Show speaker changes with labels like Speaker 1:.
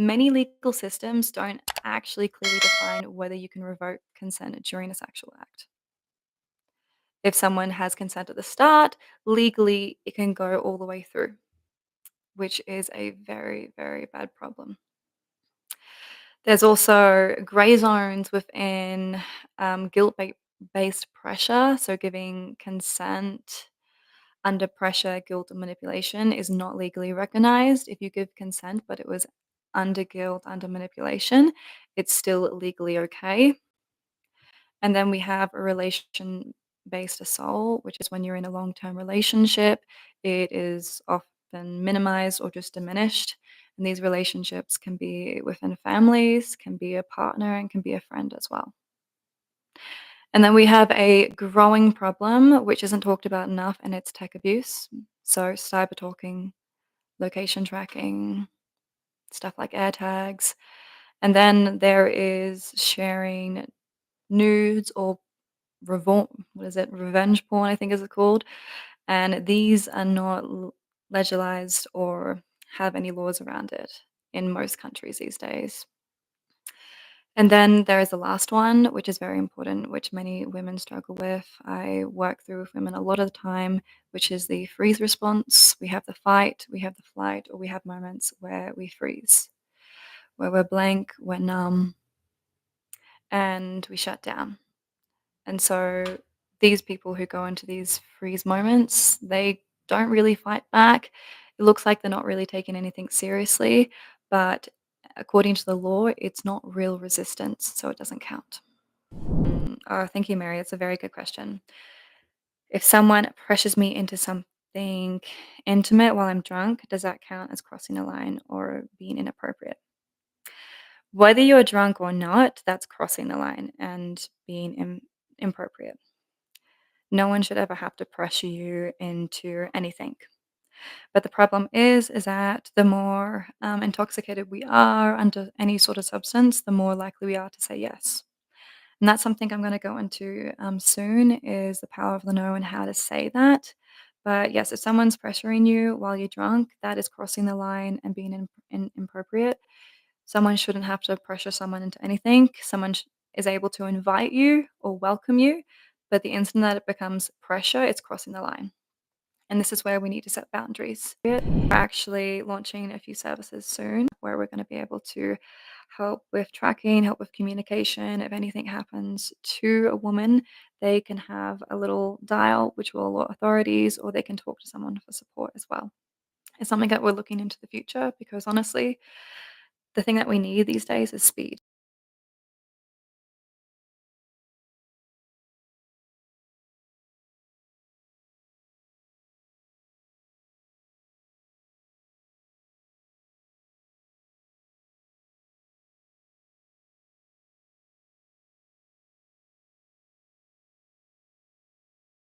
Speaker 1: Many legal systems don't actually clearly define whether you can revoke consent during a sexual act. If someone has consent at the start, legally it can go all the way through, which is a very, very bad problem. There's also gray zones within guilt based pressure. So, giving consent under pressure, guilt, or manipulation is not legally recognized. If you give consent, but it was under guilt, under manipulation, it's still legally okay. And then we have a relation based assault, which is when you're in a long term relationship. It is often minimized or just diminished. And these relationships can be within families, can be a partner, and can be a friend as well. And then we have a growing problem, which isn't talked about enough, and it's tech abuse. So, cyber talking, location tracking, stuff like air tags. And then there is sharing nudes or what is it? Revenge porn, I think is it called. And these are not legalized or have any laws around it in most countries these days. And then there is the last one, which is very important, which many women struggle with. I work through with women a lot of the time, which is the freeze response. We have the fight, we have the flight, or we have moments where we freeze, where we're blank, we're numb, and we shut down. And so these people who go into these freeze moments, they don't really fight back. It looks like they're not really taking anything seriously, but according to the law, it's not real resistance, so it doesn't count. Oh, thank you, Mary. It's a very good question. If someone pressures me into something intimate while I'm drunk, does that count as crossing a line or being inappropriate? Whether you're drunk or not, that's crossing the line and being inappropriate. No one should ever have to pressure you into anything. But the problem is that the more intoxicated we are under any sort of substance, the more likely we are to say yes. And that's something I'm going to go into soon is the power of the no and how to say that. But yes, if someone's pressuring you while you're drunk, that is crossing the line and being inappropriate. Someone shouldn't have to pressure someone into anything. Someone is able to invite you or welcome you, but the instant that it becomes pressure, it's crossing the line. And this is where we need to set boundaries. We're actually launching a few services soon where we're going to be able to help with tracking, help with communication. If anything happens to a woman, they can have a little dial which will alert authorities, or they can talk to someone for support as well. It's something that we're looking into the future because honestly, the thing that we need these days is speed.